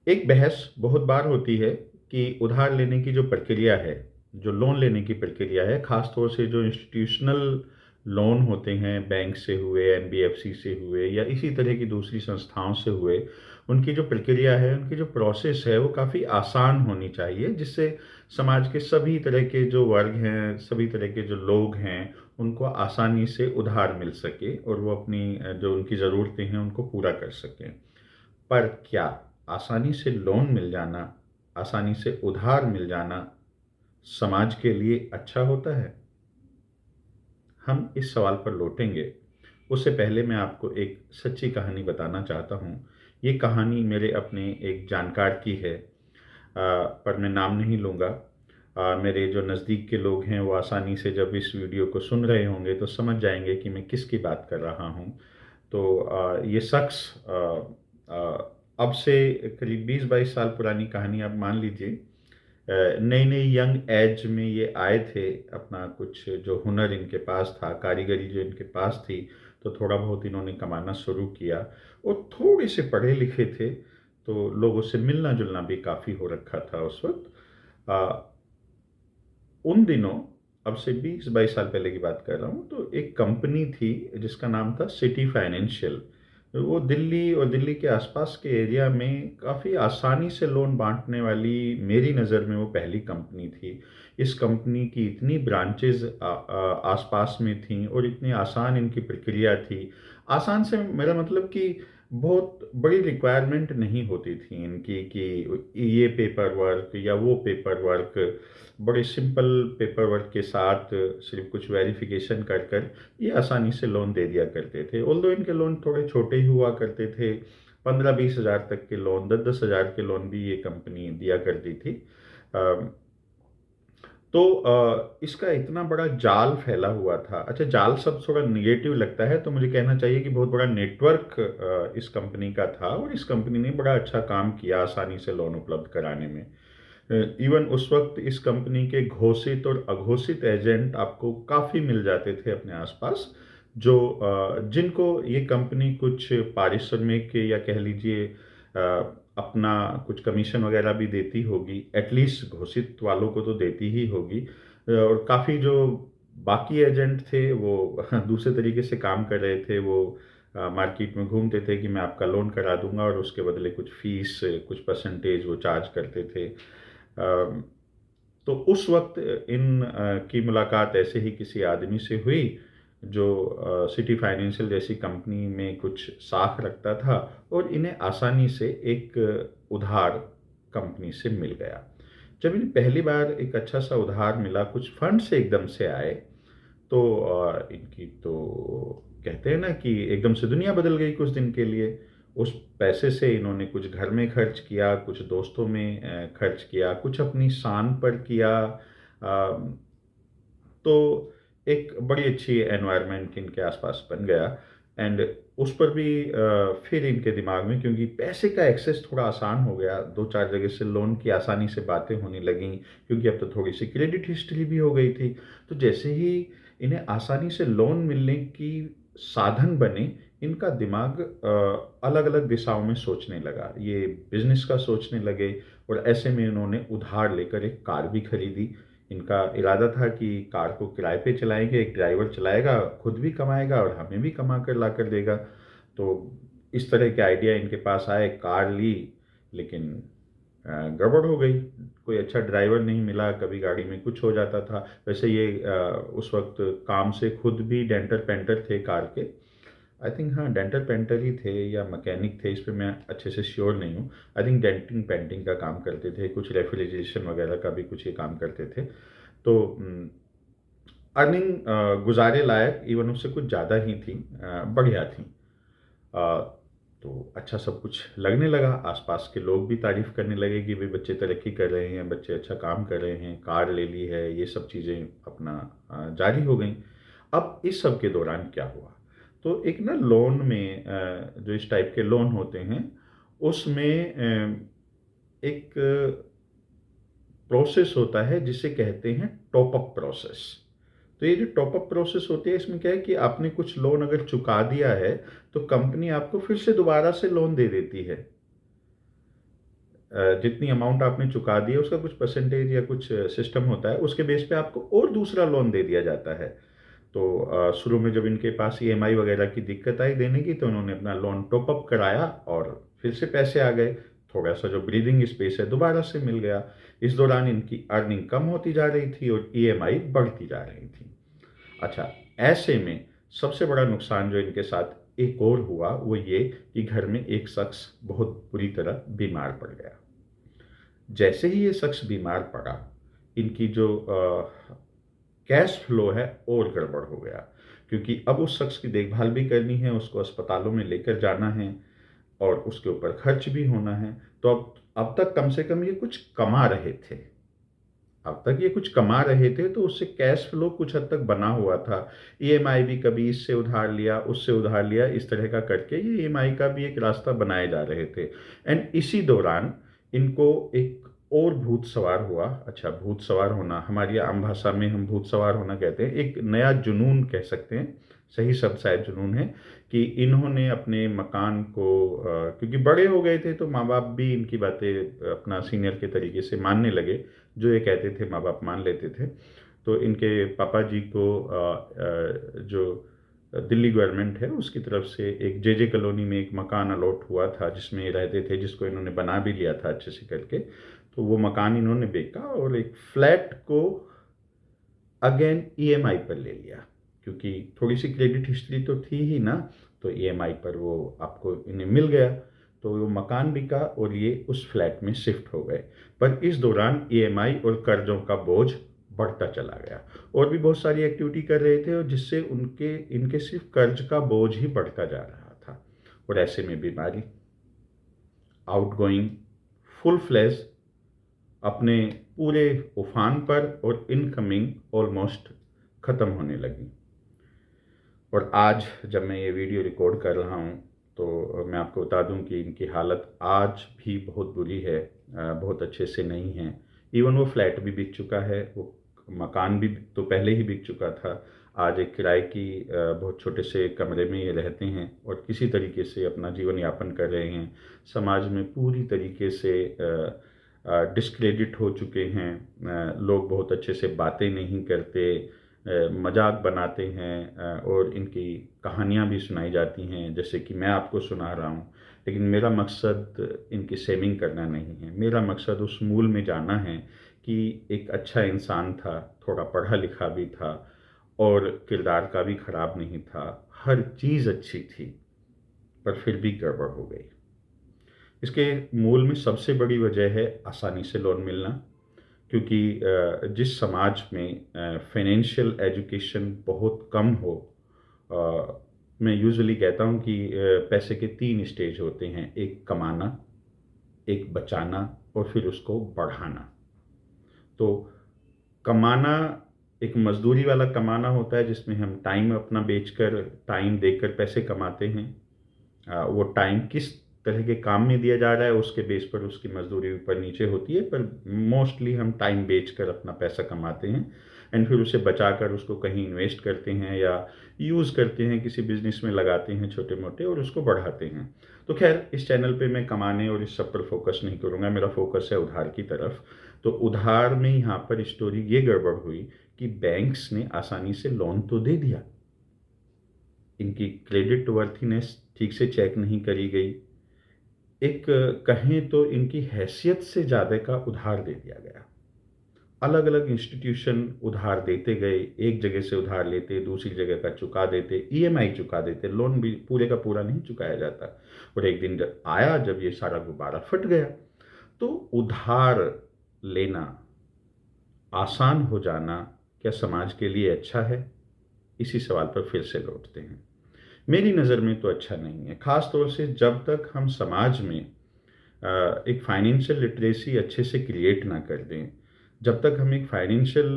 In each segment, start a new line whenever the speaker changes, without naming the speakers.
एक बहस बहुत बार होती है कि उधार लेने की जो प्रक्रिया है, जो लोन लेने की प्रक्रिया है, ख़ास तौर से जो इंस्टीट्यूशनल लोन होते हैं, बैंक से हुए, एनबीएफसी से हुए या इसी तरह की दूसरी संस्थाओं से हुए, उनकी जो प्रक्रिया है, उनकी जो प्रोसेस है, वो काफ़ी आसान होनी चाहिए, जिससे समाज के सभी तरह के जो वर्ग हैं, सभी तरह के जो लोग हैं, उनको आसानी से उधार मिल सके और वो अपनी जो उनकी ज़रूरतें हैं, उनको पूरा कर सकें। पर क्या आसानी से लोन मिल जाना, आसानी से उधार मिल जाना समाज के लिए अच्छा होता है? हम इस सवाल पर लौटेंगे। उससे पहले मैं आपको एक सच्ची कहानी बताना चाहता हूँ। ये कहानी मेरे अपने एक जानकार की है, पर मैं नाम नहीं लूँगा। मेरे जो नज़दीक के लोग हैं वो आसानी से जब इस वीडियो को सुन रहे होंगे तो समझ जाएँगे कि मैं किसकी बात कर रहा हूँ। तो ये शख्स अब से करीब 20-22 साल पुरानी कहानी आप मान लीजिए। नई-नई यंग एज में ये आए थे, अपना कुछ जो हुनर इनके पास था, कारीगरी जो इनके पास थी, तो थोड़ा बहुत इन्होंने कमाना शुरू किया और थोड़े-से पढ़े-लिखे थे, तो लोगों से मिलना-जुलना भी काफ़ी हो रखा था उस वक़्त। अ, उन दिनों, अब से 20-22 साल पहले की बात कर रहा हूँ, तो एक कंपनी थी जिसका नाम था सिटी फाइनेंशियल। वो दिल्ली और दिल्ली के आसपास के एरिया में काफ़ी आसानी से लोन बाँटने वाली, मेरी नज़र में वो पहली कंपनी थी। इस कंपनी की इतनी ब्रांचेज़ आसपास में थीं और इतनी आसान इनकी प्रक्रिया थी। आसान से मेरा मतलब कि बहुत बड़ी रिक्वायरमेंट नहीं होती थी इनकी कि ये पेपर वर्क या वो पेपर वर्क, बड़े सिंपल पेपर वर्क के साथ सिर्फ कुछ वेरिफिकेशन कर कर ये आसानी से लोन दे दिया करते थे। ऑल्दो इनके लोन थोड़े छोटे ही हुआ करते थे, 15-20 हज़ार तक के लोन, 10-10 हज़ार के लोन भी ये कंपनी दिया करती थी। अ, तो इसका इतना बड़ा जाल फैला हुआ था। अच्छा, जाल शब्द थोड़ा नेगेटिव लगता है, तो मुझे कहना चाहिए कि बहुत बड़ा नेटवर्क इस कंपनी का था और इस कंपनी ने बड़ा अच्छा काम किया आसानी से लोन उपलब्ध कराने में। इवन उस वक़्त इस कंपनी के घोषित और अघोषित एजेंट आपको काफ़ी मिल जाते थे अपने आस-पास, जो जिनको ये कंपनी कुछ पारिश्रमिक या कह लीजिए अपना कुछ कमीशन वग़ैरह भी देती होगी, एटलीस्ट घोषित वालों को तो देती ही होगी। और काफ़ी जो बाकी एजेंट थे वो दूसरे तरीके से काम कर रहे थे। वो मार्केट में घूमते थे कि मैं आपका लोन करा दूँगा और उसके बदले कुछ फ़ीस, कुछ परसेंटेज वो चार्ज करते थे। तो उस वक़्त की मुलाकात ऐसे ही किसी आदमी से हुई जो सिटी फाइनेंशियल जैसी कंपनी में कुछ साख रखता था और इन्हें आसानी से एक उधार कंपनी से मिल गया। जब इन्हें पहली बार एक अच्छा-सा उधार मिला, कुछ फंड्स एकदम से आए, तो इनकी तो कहते हैं ना कि एकदम से दुनिया बदल गई कुछ दिन के लिए। उस पैसे से इन्होंने कुछ घर में खर्च किया, कुछ दोस्तों में खर्च किया, कुछ अपनी शान पर किया। तो एक बड़ी अच्छी एनवायरनमेंट इनके आसपास बन गया। एंड उस पर भी फिर इनके दिमाग में, क्योंकि पैसे का एक्सेस थोड़ा आसान हो गया, 2-4 जगह से लोन की आसानी से बातें होने लगीं, क्योंकि अब तो थोड़ी-सी क्रेडिट हिस्ट्री भी हो गई थी। तो जैसे ही इन्हें आसानी से लोन मिलने की साधन बने, इनका दिमाग अलग-अलग दिशाओं में सोचने लगा। ये बिज़नेस का सोचने लगे और ऐसे में इन्होंने उधार लेकर एक कार भी खरीदी। इनका इरादा था कि कार को किराए पे चलाएँगे, एक ड्राइवर चलाएगा, खुद भी कमाएगा और हमें भी कमा कर ला कर देगा। तो इस तरह के आइडिया इनके पास आए, कार ली, लेकिन गड़बड़ हो गई। कोई अच्छा ड्राइवर नहीं मिला, कभी गाड़ी में कुछ हो जाता था। वैसे ये उस वक़्त काम से खुद भी डेंटर-पेंटर थे कार के। आई थिंक हाँ, डेंटर पेंटर ही थे या मैकेनिक थे, इस पे मैं अच्छे से श्योर नहीं हूँ। आई थिंक डेंटिंग पेंटिंग का काम करते थे, कुछ रेफ्रिजरेशन वगैरह का भी कुछ ये काम करते थे। तो अर्निंग गुज़ारे लायक इवन उससे कुछ ज़्यादा ही थी, बढ़िया थी। अ, तो अच्छा सब कुछ लगने लगा, आस-पास के लोग भी तारीफ़ करने लगे कि भई बच्चे तरक्की कर रहे हैं, बच्चे अच्छा काम कर रहे हैं, कार ले ली है, ये सब चीज़ें अपना जारी हो गईं। अब इस सब के दौरान क्या हुआ? तो एक ना लोन में जो इस टाइप के लोन होते हैं, उसमें एक प्रोसेस होता है जिसे कहते हैं टॉप अप प्रोसेस। तो ये जो टॉप अप प्रोसेस होती है, इसमें क्या है कि आपने कुछ लोन अगर चुका दिया है, तो कंपनी आपको फिर से दोबारा से लोन दे देती है। जितनी अमाउंट आपने चुका दी है उसका कुछ परसेंटेज या कुछ सिस्टम होता है, उसके बेस पे आपको और दूसरा लोन दे दिया जाता है। तो शुरू में जब इनके पास ईएमआई वगैरह की दिक्कत आई देने की, तो उन्होंने अपना लोन टॉप अप कराया और फिर से पैसे आ गए। थोड़ा सा जो ब्रीदिंग स्पेस है दोबारा से मिल गया। इस दौरान इनकी अर्निंग कम होती जा रही थी और ईएमआई बढ़ती जा रही थी। अच्छा, ऐसे में सबसे बड़ा नुकसान जो इनके साथ एक और हुआ वो ये कि घर में एक शख्स बहुत बुरी तरह बीमार पड़ गया। जैसे ही ये शख्स बीमार पड़ा, इनकी जो कैश फ्लो है और गड़बड़ हो गया, क्योंकि अब उस शख्स की देखभाल भी करनी है, उसको अस्पतालों में लेकर जाना है और उसके ऊपर खर्च भी होना है। तो अब तक कम से कम ये कुछ कमा रहे थे। अब तक ये कुछ कमा रहे थे तो उससे कैश फ्लो कुछ हद तक बना हुआ था। ईएमआई भी कभी इससे उधार लिया, उससे उधार लिया, इस तरह का करके ये ईएमआई का भी एक रास्ता बनाए जा रहे थे। एंड इसी दौरान इनको एक और भूत सवार हुआ। अच्छा, भूत सवार होना, हमारी आम भाषा में हम भूत सवार होना कहते हैं, एक नया जुनून कह सकते हैं, सही शब्द शायद जुनून है, कि इन्होंने अपने मकान को क्योंकि बड़े हो गए थे तो माँ बाप भी इनकी बातें अपना सीनियर के तरीके से मानने लगे। जो ये कहते थे माँ बाप मान लेते थे। तो इनके पापा जी को जो दिल्ली गवर्नमेंट है उसकी तरफ से एक जेजे कॉलोनी में एक मकान अलॉट हुआ था जिसमें ये रहते थे, जिसको इन्होंने बना भी लिया था अच्छे से करके। तो वो मकान इन्होंने बेचा और एक फ्लैट को अगेन ईएमआई पर ले लिया, क्योंकि थोड़ी सी क्रेडिट हिस्ट्री तो थी ही ना, तो ईएमआई पर वो आपको इन्हें मिल गया। तो वो मकान बिका और ये उस फ्लैट में शिफ्ट हो गए। पर इस दौरान ईएमआई और कर्जों का बोझ बढ़ता चला गया। और भी बहुत सारी एक्टिविटी कर रहे थे और जिससे उनके इनके सिर्फ कर्ज का बोझ ही बढ़ता जा रहा था। और ऐसे में बीमारी, आउटगोइंग, फुल फ्लैश अपने पूरे उफान पर और इनकमिंग ऑलमोस्ट ख़त्म होने लगी। और आज जब मैं ये वीडियो रिकॉर्ड कर रहा हूँ तो मैं आपको बता दूँ कि इनकी हालत आज भी बहुत बुरी है, बहुत अच्छे से नहीं है। इवन वो फ्लैट भी बिक चुका है, वो मकान भी तो पहले ही बिक चुका था। आज एक किराए की बहुत छोटे से कमरे में ये रहते हैं और किसी तरीके से अपना जीवन यापन कर रहे हैं। समाज में पूरी तरीके से डिस्क्रेडिट हो चुके हैं। लोग बहुत अच्छे से बातें नहीं करते, मजाक बनाते हैं और इनकी कहानियाँ भी सुनाई जाती हैं जैसे कि मैं आपको सुना रहा हूँ। लेकिन मेरा मकसद इनकी शेमिंग करना नहीं है, मेरा मकसद उस मूल में जाना है कि एक अच्छा इंसान था, थोड़ा पढ़ा लिखा भी था और किरदार का भी खराब नहीं था, हर चीज़ अच्छी थी, पर फिर भी गड़बड़ हो गई। इसके मूल में सबसे बड़ी वजह है आसानी से लोन मिलना, क्योंकि जिस समाज में फाइनेंशियल एजुकेशन बहुत कम हो, मैं यूजुअली कहता हूँ कि पैसे के 3 स्टेज होते हैं, एक कमाना, एक बचाना और फिर उसको बढ़ाना। तो कमाना एक मजदूरी वाला कमाना होता है जिसमें हम टाइम अपना बेचकर, टाइम देकर पैसे कमाते हैं। वो टाइम किस तरह के काम में दिया जा रहा है उसके बेस पर उसकी मजदूरी ऊपर नीचे होती है, पर मोस्टली हम टाइम बेचकर अपना पैसा कमाते हैं एंड फिर उसे बचाकर उसको कहीं इन्वेस्ट करते हैं या यूज़ करते हैं, किसी बिजनेस में लगाते हैं छोटे मोटे और उसको बढ़ाते हैं। तो खैर, इस चैनल पे मैं कमाने और इस सब पर फोकस नहीं करूँगा, मेरा फोकस है उधार की तरफ। तो उधार में यहाँ पर स्टोरी ये गड़बड़ हुई कि बैंक्स ने आसानी से लोन तो दे दिया, इनकी क्रेडिट वर्थीनेस ठीक से चेक नहीं करी गई, एक कहें तो इनकी हैसियत से ज़्यादा का उधार दे दिया गया। अलग अलग इंस्टीट्यूशन उधार देते गए, एक जगह से उधार लेते, दूसरी जगह का चुका देते, ईएमआई चुका देते, लोन भी पूरे का पूरा नहीं चुकाया जाता। और एक दिन जब आया, जब ये सारा गुब्बारा फट गया, तो उधार लेना, आसान हो जाना क्या समाज के लिए अच्छा है? इसी सवाल पर फिर से लौटते हैं। मेरी नज़र में तो अच्छा नहीं है, ख़ास तौर से जब तक हम समाज में एक फाइनेंशियल लिटरेसी अच्छे से क्रिएट ना कर दें, जब तक हम एक फाइनेंशियल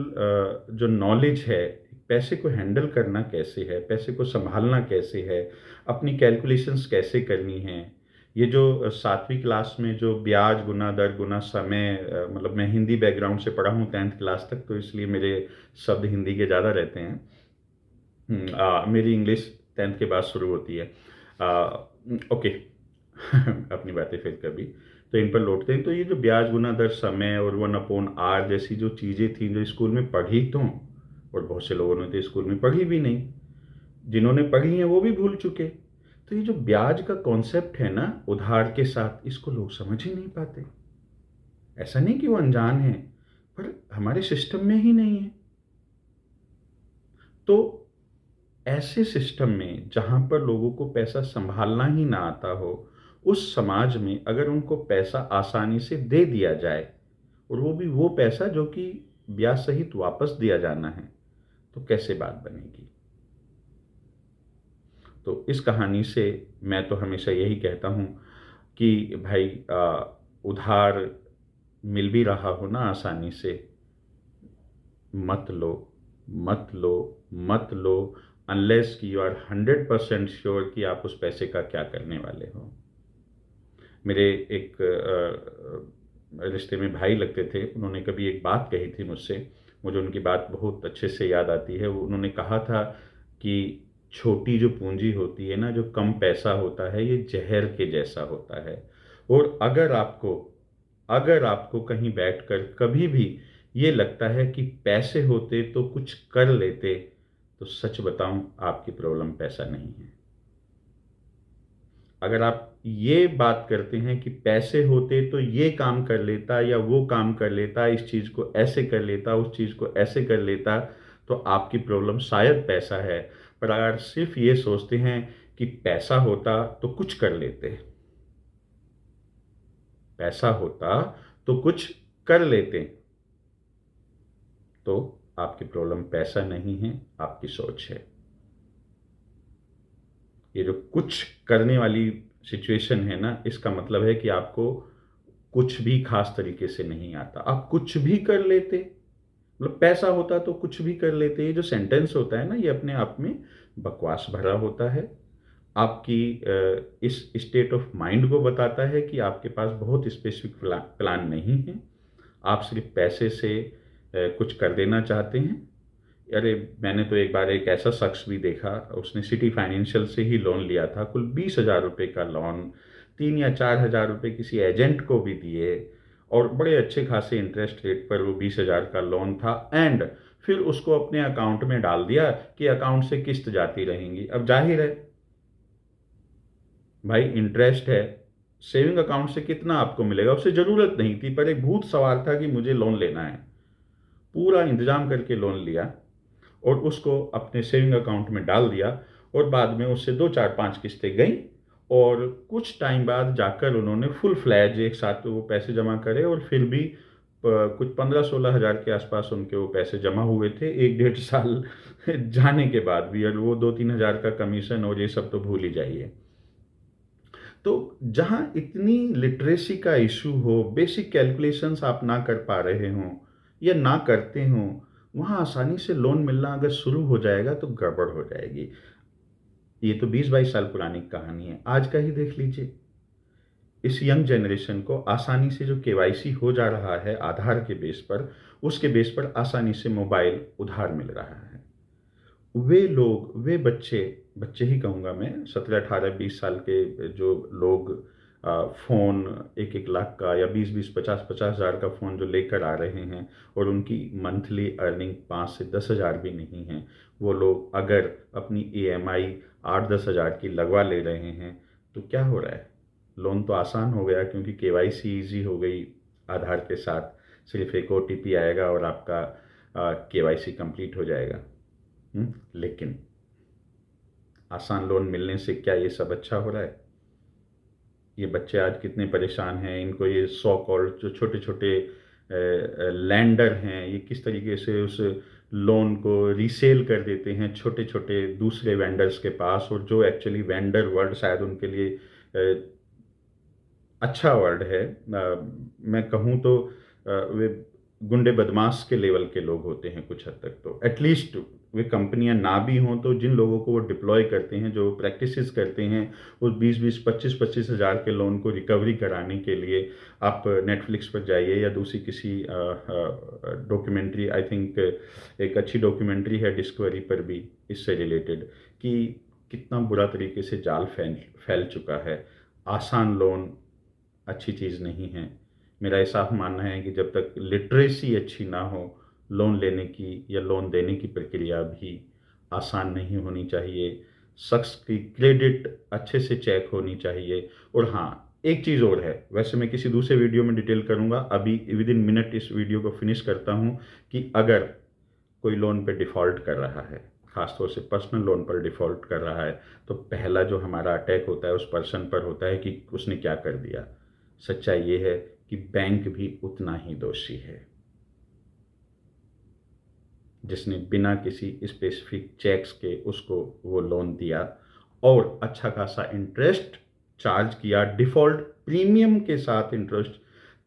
जो नॉलेज है, पैसे को हैंडल करना कैसे है, पैसे को संभालना कैसे है, अपनी कैलकुलेशंस कैसे करनी है, ये जो 7वीं क्लास में जो ब्याज गुना दर गुना समय, मतलब मैं हिंदी बैकग्राउंड से पढ़ा हूँ 10th क्लास तक, तो इसलिए मेरे शब्द हिंदी के ज़्यादा रहते हैं। मेरी इंग्लिश 10th के बाद शुरू होती है। ओके, अपनी बातें फिर कभी, तो इन पर लौटते हैं। तो ये जो ब्याज गुना दर समय और 1/r जैसी जो चीज़ें थी जो स्कूल में पढ़ी तो, और बहुत से लोगों ने तो स्कूल में पढ़ी भी नहीं, जिन्होंने पढ़ी है वो भी भूल चुके। तो ये जो ब्याज का कॉन्सेप्ट है ना उधार के साथ, इसको लोग समझ ही नहीं पाते। ऐसा नहीं कि वो अनजान है, पर हमारे सिस्टम में ही नहीं है। तो ऐसे सिस्टम में जहाँ पर लोगों को पैसा सँभालना ही ना आता हो, उस समाज में अगर उनको पैसा आसानी से दे दिया जाए, और वो भी वो पैसा जो कि ब्याज सहित वापस दिया जाना है, तो कैसे बात बनेगी? तो इस कहानी से मैं तो हमेशा यही कहता हूँ कि भाई उधार मिल भी रहा हो ना आसानी से, मत लो, मत लो, मत लो, अनलेस कि यू आर 100% श्योर कि आप उस पैसे का क्या करने वाले हो। मेरे एक रिश्ते में भाई लगते थे, उन्होंने कभी एक बात कही थी मुझसे, मुझे उनकी बात बहुत अच्छे से याद आती है। उन्होंने कहा था कि छोटी जो पूंजी होती है ना, जो कम पैसा होता है, ये जहर के जैसा होता है। और अगर आपको कहीं बैठकर कभी भी ये लगता है कि पैसे होते तो कुछ कर लेते, तो सच बताऊं, आपकी प्रॉब्लम पैसा नहीं है। अगर आप ये बात करते हैं कि पैसे होते तो ये काम कर लेता या वो काम कर लेता, इस चीज़ को ऐसे कर लेता, उस चीज़ को ऐसे कर लेता, तो आपकी प्रॉब्लम शायद पैसा है। पर अगर सिर्फ ये सोचते हैं कि पैसा होता तो कुछ कर लेते, पैसा होता तो कुछ कर लेते, तो आपकी प्रॉब्लम पैसा नहीं है, आपकी सोच है। ये जो कुछ करने वाली सिचुएशन है ना, इसका मतलब है कि आपको कुछ भी खास तरीके से नहीं आता। आप कुछ भी कर लेते, मतलब पैसा होता तो कुछ भी कर लेते। ये जो सेंटेंस होता है ना, ये अपने आप में बकवास भरा होता है। आपकी इस स्टेट ऑफ माइंड को बताता है कि आपके पास बहुत स्पेसिफिक प्लान नहीं है। आप सिर्फ पैसे से कुछ कर देना चाहते हैं। अरे, मैंने तो एक बार एक ऐसा शख्स भी देखा, उसने सिटी फाइनेंशियल से ही लोन लिया था, कुल 20,000 रुपये का लोन, 3 या 4,000 रुपये किसी एजेंट को भी दिए, और बड़े अच्छे खासे इंटरेस्ट रेट पर वो 20,000 का लोन था, एंड फिर उसको अपने अकाउंट में डाल दिया कि अकाउंट से किस्त जाती रहेंगी। अब जाहिर है भाई, इंटरेस्ट है, सेविंग अकाउंट से कितना आपको मिलेगा? उससे ज़रूरत नहीं थी, पर एक भूत सवार था कि मुझे लोन लेना है। पूरा इंतजाम करके लोन लिया और उसको अपने सेविंग अकाउंट में डाल दिया, और बाद में उससे 2 4 5 किस्तें गईं, और कुछ टाइम बाद जाकर उन्होंने फुल फ्लैज एक साथ वो पैसे जमा करे, और फिर भी कुछ 15-16 हज़ार के आसपास उनके वो पैसे जमा हुए थे 1 डेढ़ साल जाने के बाद भी, और वो 2-3 हज़ार का कमीशन और ये सब तो भूल ही जाइए। तो जहाँ इतनी लिटरेसी का इशू हो, बेसिक कैलकुलेशंस आप ना कर पा रहे हों या ना करते हों, वहाँ आसानी से लोन मिलना अगर शुरू हो जाएगा तो गड़बड़ हो जाएगी। ये तो 20-22 साल पुरानी कहानी है, आज का ही देख लीजिए। इस यंग जनरेशन को आसानी से जो केवाईसी हो जा रहा है आधार के बेस पर, उसके बेस पर आसानी से मोबाइल उधार मिल रहा है। वे लोग, वे बच्चे, बच्चे ही कहूँगा मैं, 17, 18, 20 साल के जो लोग फ़ोन 1-1 लाख का या 20-20, 50-50 हज़ार का फ़ोन जो लेकर आ रहे हैं, और उनकी मंथली अर्निंग 5 से 10 हज़ार भी नहीं है, वो लोग अगर अपनी ईएमआई 8-10 हज़ार की लगवा ले रहे हैं, तो क्या हो रहा है? लोन तो आसान हो गया क्योंकि केवाईसी ईज़ी हो गई आधार के साथ, सिर्फ़ एक ओटीपी आएगा और आपका केवाईसी कंप्लीट हो जाएगा। लेकिन आसान लोन मिलने से क्या ये सब अच्छा हो रहा है? ये बच्चे आज कितने परेशान हैं, इनको ये सो कॉल्ड जो छोटे-छोटे लैंडर हैं, ये किस तरीके से उस लोन को रीसेल कर देते हैं छोटे-छोटे दूसरे वेंडर्स के पास, और जो एक्चुअली वेंडर वर्ड शायद उनके लिए अच्छा वर्ड है। मैं कहूँ तो वे गुंडे बदमाश के लेवल के लोग होते हैं कुछ हद तक, तो एटलीस्ट वे कंपनियां ना भी हों, तो जिन लोगों को वो डिप्लॉय करते हैं, जो प्रैक्टिसेस करते हैं, उस 20-20, 25-25 हज़ार के लोन को रिकवरी कराने के लिए आप नेटफ्लिक्स पर जाइए या दूसरी किसी डॉक्यूमेंट्री, आई थिंक एक अच्छी डॉक्यूमेंट्री है डिस्कवरी पर भी इससे रिलेटेड, कि कितना बुरा तरीके से जाल फैल फैल चुका है। आसान लोन अच्छी चीज़ नहीं है। मेरा ये साफ मानना है कि जब तक लिटरेसी अच्छी ना हो, लोन लेने की या लोन देने की प्रक्रिया भी आसान नहीं होनी चाहिए। शख्स की क्रेडिट अच्छे से चेक होनी चाहिए। और हाँ, एक चीज़ और है, वैसे मैं किसी दूसरे वीडियो में डिटेल करूँगा, अभी विदिन मिनट इस वीडियो को फिनिश करता हूँ कि अगर कोई लोन पे डिफ़ॉल्ट कर रहा है, ख़ास तौर से पर्सनल लोन पर डिफ़ॉल्ट कर रहा है, तो पहला जो हमारा अटैक होता है उस पर्सन पर होता है कि उसने क्या कर दिया। सच्चाई ये है कि बैंक भी उतना ही दोषी है, जिसने बिना किसी स्पेसिफिक चेक्स के उसको वो लोन दिया और अच्छा खासा इंटरेस्ट चार्ज किया, डिफ़ॉल्ट प्रीमियम के साथ इंटरेस्ट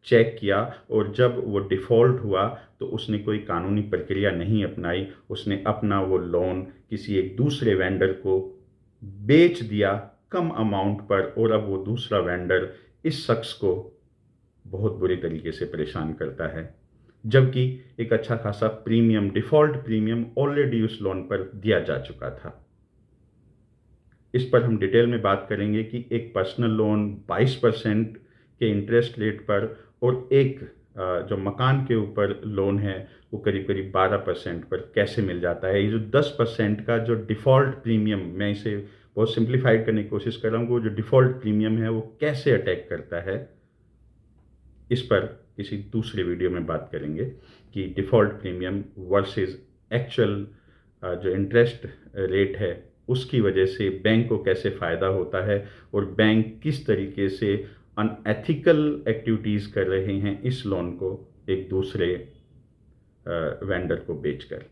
चेक किया। और जब वो डिफ़ॉल्ट हुआ तो उसने कोई कानूनी प्रक्रिया नहीं अपनाई, उसने अपना वो लोन किसी एक दूसरे वेंडर को बेच दिया कम अमाउंट पर, और अब वो दूसरा वेंडर इस शख्स को बहुत बुरी तरीके से परेशान करता है, जबकि एक अच्छा खासा प्रीमियम, डिफ़ॉल्ट प्रीमियम ऑलरेडी उस लोन पर दिया जा चुका था। इस पर हम डिटेल में बात करेंगे कि एक पर्सनल लोन 22% के इंटरेस्ट रेट पर और एक जो मकान के ऊपर लोन है वो करीब करीब 12% पर कैसे मिल जाता है। ये जो 10% का जो डिफ़ॉल्ट प्रीमियम, मैं इसे बहुत सिंप्लीफाइड करने की कोशिश कर रहा हूँ, वो जो डिफ़ॉल्ट प्रीमियम है वो कैसे अटैक करता है, इस पर किसी दूसरे वीडियो में बात करेंगे कि डिफ़ॉल्ट प्रीमियम वर्सेस एक्चुअल जो इंटरेस्ट रेट है उसकी वजह से बैंक को कैसे फ़ायदा होता है और बैंक किस तरीके से अनएथिकल एक्टिविटीज़ कर रहे हैं इस लोन को एक दूसरे वेंडर को बेचकर।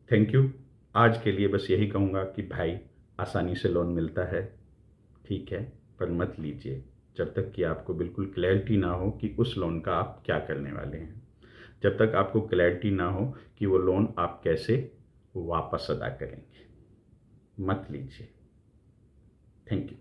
Thank you. आज के लिए बस यही कहूँगा कि भाई, आसानी से लोन मिलता है, ठीक है, पर मत लीजिए जब तक कि आपको बिल्कुल क्लैरिटी ना हो कि उस लोन का आप क्या करने वाले हैं। जब तक आपको क्लैरिटी ना हो कि वो लोन आप कैसे वापस अदा करेंगे, मत लीजिए। Thank you.